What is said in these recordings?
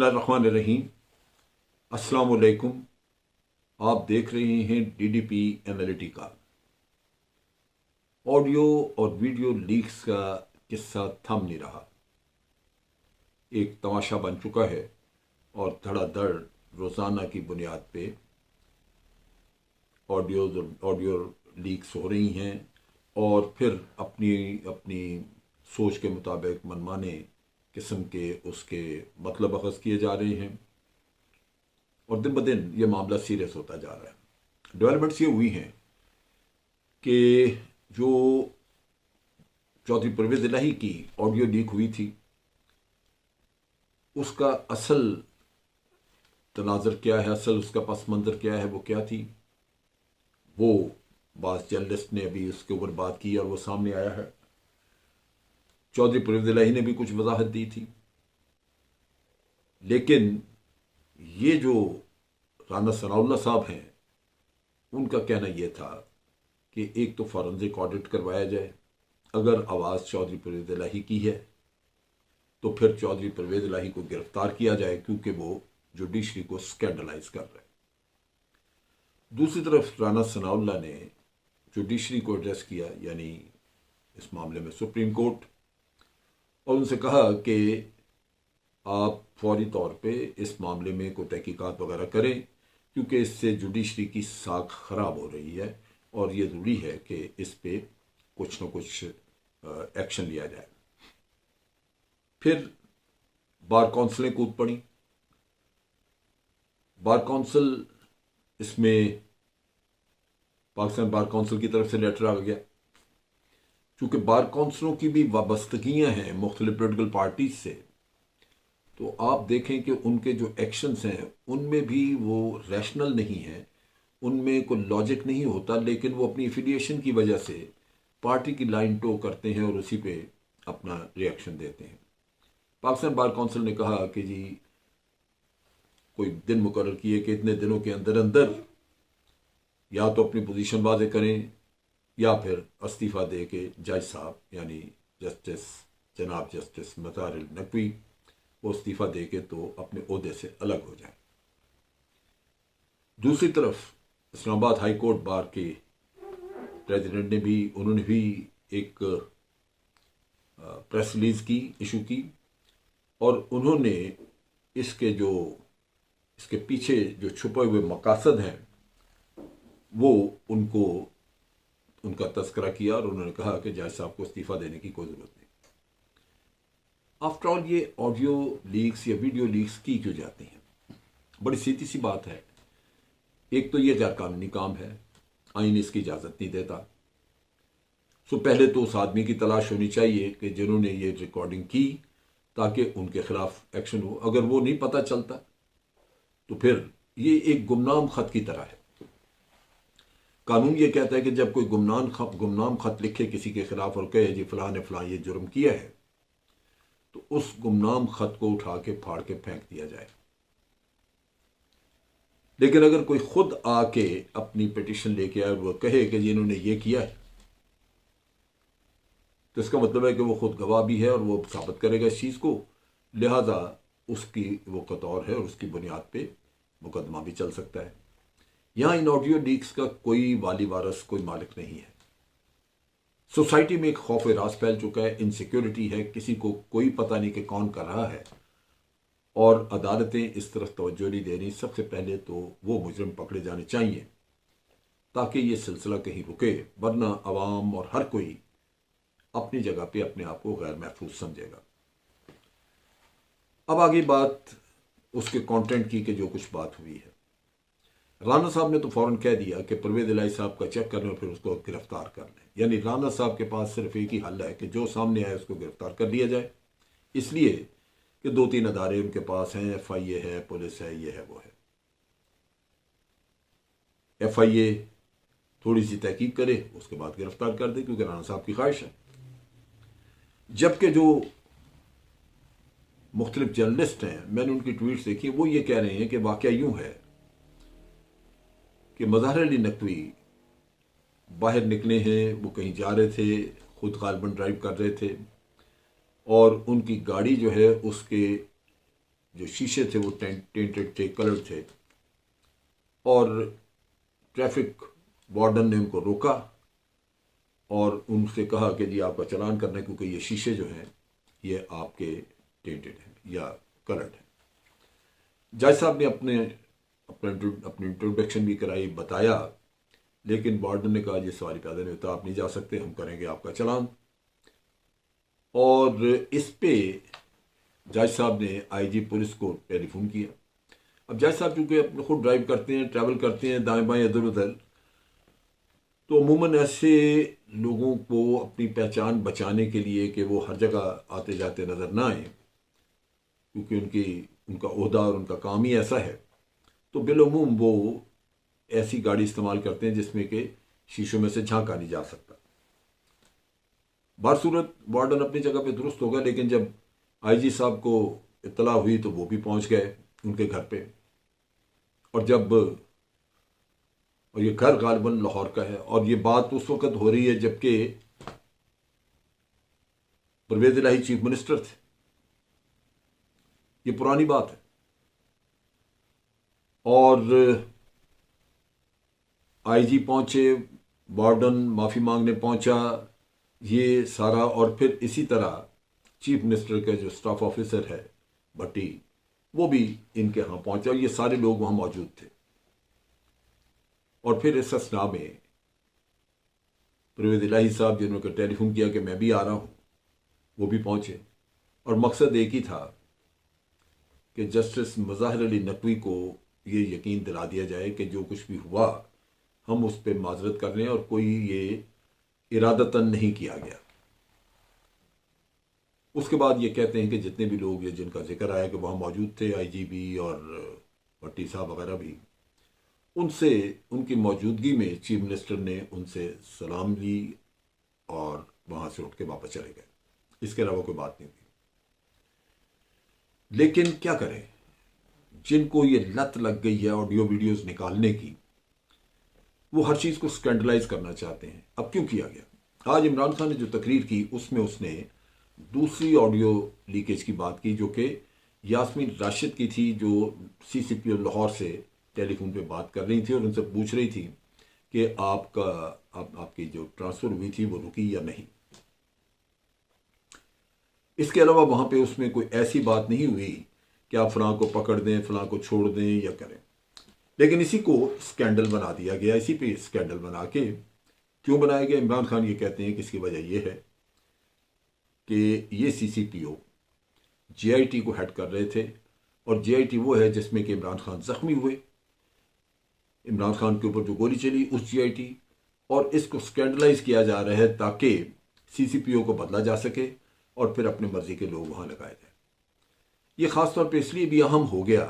बिस्मिल्लाहिर्रहमानिर्रहीम। अस्सलाम वालेकुम। आप देख रहे हैं डीडीपी एनालिटिका। ऑडियो और वीडियो लीक्स का किस्सा थम नहीं रहा, एक तमाशा बन चुका है और धड़ाधड़ रोज़ाना की बुनियाद पे ऑडियो लीक्स हो रही हैं और फिर अपनी अपनी सोच के मुताबिक मनमाने किस्म के उसके मतलब अखज़ किए जा रहे हैं और दिन ब दिन ये मामला सीरियस होता जा रहा है। डेवलपमेंट्स ये हुई हैं कि जो चौधरी परवेज़ इलाही की ऑडियो लीक हुई थी उसका असल तनाज़र क्या है, असल उसका पस मंज़र क्या है, वो क्या थी, वो बाज़ जर्नलिस्ट ने अभी उसके ऊपर बात की और वो सामने आया है। चौधरी परवेज़ इलाही ने भी कुछ वजाहत दी थी, लेकिन ये जो राना सनाउल्लाह साहब हैं उनका कहना यह था कि एक तो फॉरेंसिक ऑडिट करवाया जाए, अगर आवाज़ चौधरी परवेज़ इलाही की है तो फिर चौधरी परवेज़ इलाही को गिरफ्तार किया जाए क्योंकि वो जुडिशरी को स्कैंडलाइज कर रहे हैं। दूसरी तरफ राना सनाउल्लाह ने जुडिशरी को एड्रेस किया, यानी इस मामले में सुप्रीम कोर्ट, और उनसे कहा कि आप फौरी तौर पे इस मामले में कोई तहकीकात वगैरह करें क्योंकि इससे जुडिशरी की साख खराब हो रही है और ये ज़रूरी है कि इस पे कुछ न कुछ एक्शन लिया जाए। फिर बार काउंसिलें कूद पड़ी। बार काउंसिल, इसमें पाकिस्तान बार काउंसिल की तरफ से लेटर आ गया। चूंकि बार काउंसिलों की भी वाबस्तगियां हैं मुख्तलिफ पोलिटिकल पार्टीज से, तो आप देखें कि उनके जो एक्शंस हैं उनमें भी वो रैशनल नहीं है, उनमें कोई लॉजिक नहीं होता, लेकिन वो अपनी एफिलिएशन की वजह से पार्टी की लाइन टो करते हैं और उसी पे अपना रिएक्शन देते हैं। पाकिस्तान बार काउंसिल ने कहा कि जी कोई दिन मुकर्रर किए कि इतने दिनों के अंदर अंदर या तो अपनी पोजीशन वाज़ेह करें या फिर इस्तीफ़ा दे के जज साहब यानी जस्टिस जनाब जस्टिस मज़ार नकवी वो इस्तीफ़ा दे के तो अपने ओहदे से अलग हो जाए। दूसरी तरफ इस्लामाबाद हाई कोर्ट बार के प्रेसिडेंट ने भी, उन्होंने भी एक प्रेस रिलीज की, इशू की, और उन्होंने इसके पीछे जो छुपे हुए मकासद हैं वो उनका तस्करा किया और उन्होंने कहा कि जज साहब को इस्तीफा देने की कोई जरूरत नहीं। आफ्टर ऑल ये ऑडियो लीक्स या वीडियो लीक्स की क्यों जाती हैं? बड़ी सीधी सी बात है। एक तो ये गैर कानूनी काम है, आइन इसकी इजाज़त नहीं देता। सो पहले तो उस आदमी की तलाश होनी चाहिए कि जिन्होंने ये रिकॉर्डिंग की, ताकि उनके खिलाफ एक्शन हो। अगर वो नहीं पता चलता तो फिर ये एक गुमनाम खत की तरह है। कानून ये कहता है कि जब कोई गुमनाम खत लिखे किसी के खिलाफ और कहे जी फलां ने फलां ये जुर्म किया है, तो उस गुमनाम खत को उठा के फाड़ के फेंक दिया जाए। लेकिन अगर कोई खुद आके अपनी पिटिशन लेके आए और वो कहे कि जी इन्होंने ये किया है, तो इसका मतलब है कि वो खुद गवाह भी है और वो साबित करेगा इस चीज़ को, लिहाजा उसकी वो कतौर है और उसकी बुनियाद पे मुकदमा भी चल सकता है। यहां इन ऑडियो लीक्स का कोई वाली वारस, कोई मालिक नहीं है। सोसाइटी में एक खौफ रास फैल चुका है, इनसिक्योरिटी है, किसी को कोई पता नहीं कि कौन कर रहा है और अदालतें इस तरफ तवज्जो नहीं दे रही। सबसे पहले तो वो मुजरिम पकड़े जाने चाहिए ताकि ये सिलसिला कहीं रुके, वरना अवाम और हर कोई अपनी जगह पे अपने आप को गैर महफूज समझेगा। अब आगे बात उसके कंटेंट की कि जो कुछ बात हुई है, राना साहब ने तो फौरन कह दिया कि परवेज़ इलाही साहब का चेक कर लें और फिर उसको गिरफ्तार कर लें। यानी राना साहब के पास सिर्फ एक ही हल है कि जो सामने आए उसको गिरफ्तार कर लिया जाए, इसलिए कि 2-3 अदारे उनके पास हैं, FIA है, पुलिस है, ये है वो है। FIA थोड़ी सी तहकीक करे, उसके बाद गिरफ्तार कर दे, क्योंकि राना साहब की ख्वाहिश है। जबकि जो मुख्तलिफ जर्नलिस्ट हैं, मैंने उनकी ट्वीट्स देखी, वो ये कह रहे हैं कि वाकया यूं है कि मज़हर अली नकवी बाहर निकले हैं, वो कहीं जा रहे थे, खुद गालिबन ड्राइव कर रहे थे और उनकी गाड़ी जो है उसके जो शीशे थे वो टेंटेड थे, कलर्ड थे, और ट्रैफिक वार्डन ने उनको रोका और उनसे कहा कि जी आपका चालान करना है क्योंकि ये शीशे जो हैं ये आपके टेंटेड हैं या कलर्ड हैं। जज साहब ने अपनी इंट्रोडक्शन भी कराई, बताया, लेकिन वार्डन ने कहा ये सवाल पैदा नहीं होता, आप नहीं जा सकते, हम करेंगे आपका चालान। और इस पे जज साहब ने आईजी पुलिस को टेलीफोन किया। अब जज साहब चूंकि अपने खुद ड्राइव करते हैं, ट्रैवल करते हैं दाएं बाएं इधर उधर, तो अमूमन ऐसे लोगों को अपनी पहचान बचाने के लिए कि वो हर जगह आते जाते नजर ना आए, क्योंकि उनका ओहदा और उनका काम ही ऐसा है, तो बिलअमूम वो ऐसी गाड़ी इस्तेमाल करते हैं जिसमें कि शीशों में से झांका नहीं जा सकता। बारसूरत वार्डन अपनी जगह पे दुरुस्त होगा, लेकिन जब आईजी साहब को इत्तला हुई तो वो भी पहुंच गए उनके घर पे। और ये घर गालिबन लाहौर का है, और ये बात उस वक्त हो रही है जबकि परवेज इलाही चीफ मिनिस्टर थे। ये पुरानी बात है। और आईजी पहुंचे, वार्डन माफी मांगने पहुंचा, ये सारा, और फिर इसी तरह चीफ मिनिस्टर का जो स्टाफ ऑफिसर है भट्टी, वो भी इनके यहां पहुंचा, और ये सारे लोग वहां मौजूद थे। और फिर इस असना में परवेज इलाही साहब जिन्होंने टेलीफोन किया कि मैं भी आ रहा हूं, वो भी पहुंचे, और मकसद एक ही था कि जस्टिस मज़ाहिर अली नकवी को ये यकीन दिला दिया जाए कि जो कुछ भी हुआ हम उस पर माजरत कर रहे हैं और कोई ये इरादतन नहीं किया गया। उसके बाद ये कहते हैं कि जितने भी लोग ये जिनका जिक्र आया कि वहाँ मौजूद थे, आईजी भी और भट्टी साहब वगैरह भी, उनसे उनकी मौजूदगी में चीफ मिनिस्टर ने उनसे सलाम ली और वहाँ से उठ के वापस चले गए। इसके अलावा कोई बात नहीं थी। लेकिन क्या करें, जिनको ये लत लग गई है ऑडियो वीडियोस निकालने की, वो हर चीज को स्कैंडलाइज करना चाहते हैं। अब क्यों किया गया? आज इमरान खान ने जो तकरीर की उसमें उसने दूसरी ऑडियो लीकेज की बात की, जो कि यास्मीन राशिद की थी, जो सीसीपीओ लाहौर से टेलीफोन पे बात कर रही थी और उनसे पूछ रही थी कि आपकी जो ट्रांसफर हुई थी वो रुकी या नहीं। इसके अलावा वहां पे उसमें कोई ऐसी बात नहीं हुई कि आप फलां को पकड़ दें, फलां को छोड़ दें या करें। लेकिन इसी को स्कैंडल बना दिया गया। इसी पे स्कैंडल बना के क्यों बनाया गया? इमरान खान ये कहते हैं कि इसकी वजह यह है कि ये सीसीपीओ जेआईटी को हेड कर रहे थे, और जेआईटी वो है जिसमें कि इमरान खान जख्मी हुए, इमरान खान के ऊपर जो गोली चली उस जेआईटी, और इसको स्कैंडलाइज किया जा रहा है ताकि सीसीपीओ को बदला जा सके और फिर अपने मर्जी के लोग वहां लगाए जाए। ये खासतौर पर इसलिए भी अहम हो गया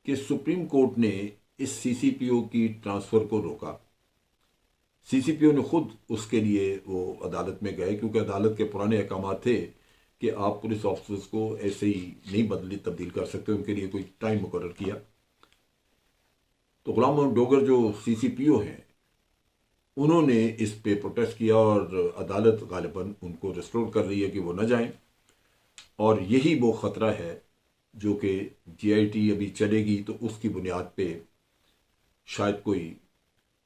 कि सुप्रीम कोर्ट ने इस सीसीपीओ की ट्रांसफर को रोका। सीसीपीओ ने खुद उसके लिए वो अदालत में गए, क्योंकि अदालत के पुराने अहकाम थे कि आप पुलिस ऑफिसर्स को ऐसे ही नहीं तब्दील कर सकते, उनके लिए कोई टाइम मुकर्रर किया। तो गुलाम मोहम्मद डोगर जो सीसीपीओ हैं उन्होंने इस पे प्रोटेस्ट किया, और अदालत गालिबन उनको रिस्टोर कर रही है कि वो न जाएं। और यही वो खतरा है जो कि जेआईटी अभी चलेगी तो उसकी बुनियाद पे शायद कोई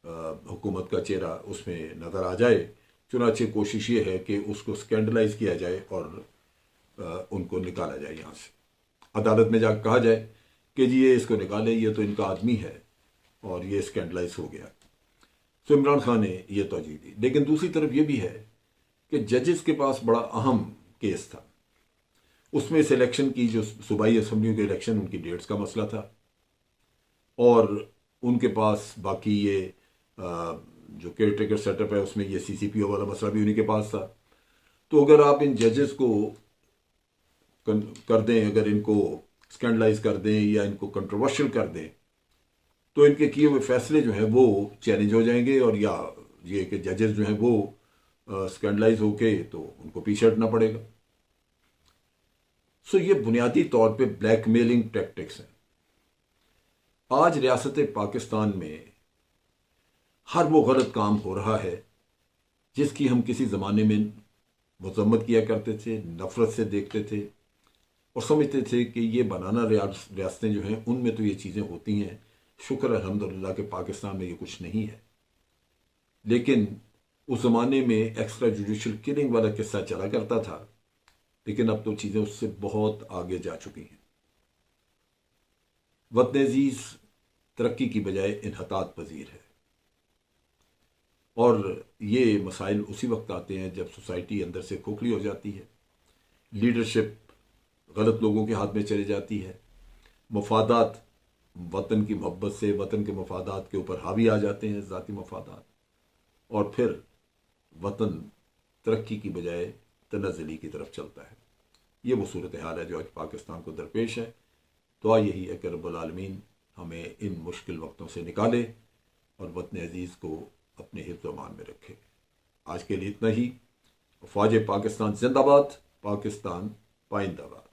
हुकूमत का चेहरा उसमें नज़र आ जाए। चुनाचे कोशिश ये है कि उसको स्कैंडलाइज किया जाए और उनको निकाला जाए यहाँ से। अदालत में जाकर कहा जाए कि जी ये इसको निकाले, ये तो इनका आदमी है और ये स्कैंडलाइज हो गया। तो इमरान खान ने ये तोजीह दी। लेकिन दूसरी तरफ ये भी है कि जजेस के पास बड़ा अहम केस था। उसमें इस इलेक्शन की जो सूबाई असम्बलियों के इलेक्शन, उनकी डेट्स का मसला था, और उनके पास बाकी ये जो केयर टेकर सेटअप है उसमें ये सीसीपीओ वाला मसला भी उन्हीं के पास था। तो अगर आप इन जजेस को कर दें, अगर इनको स्कैंडलाइज कर दें या इनको कंट्रोवर्शियल कर दें, तो इनके किए हुए फैसले जो हैं वो चैलेंज हो जाएंगे, और या ये कि जजेस जो हैं वो स्कैंडलाइज होके तो उनको पीछे हटना पड़ेगा। सो ये बुनियादी तौर पे ब्लैकमेलिंग टैक्टिक्स हैं। आज रियासत पाकिस्तान में हर वो गलत काम हो रहा है जिसकी हम किसी ज़माने में मजम्मत किया करते थे, नफरत से देखते थे, और समझते थे कि ये बनाना रियासतें जो हैं उनमें तो ये चीज़ें होती हैं, शुक्र अल्हम्दुलिल्लाह कि पाकिस्तान में ये कुछ नहीं है। लेकिन उस ज़माने में एक्स्ट्रा जुडिशल किलिंग वाला किस्सा चला करता था, लेकिन अब तो चीज़ें उससे बहुत आगे जा चुकी हैं। वतन अजीज तरक्की की बजाय इन्हतात पजीर है, और ये मसाइल उसी वक्त आते हैं जब सोसाइटी अंदर से खोखली हो जाती है, लीडरशिप गलत लोगों के हाथ में चली जाती है, मफादात वतन की मोहब्बत से वतन के मफादात के ऊपर हावी आ जाते हैं, ज़ाती मफादात, और फिर वतन तरक्की की बजाय तनज़्ज़ुली की तरफ चलता है। ये वो सूरत हाल है जो आज पाकिस्तान को दरपेश है। दुआ यही है कि रब्बुल आलमीन हमें इन मुश्किल वक्तों से निकाले और वतन अजीज़ को अपने हिफ्ज़ अमान में रखे। आज के लिए इतना ही। फ़ौज पाकिस्तान जिंदाबाद, पाकिस्तान पाइंदाबाद।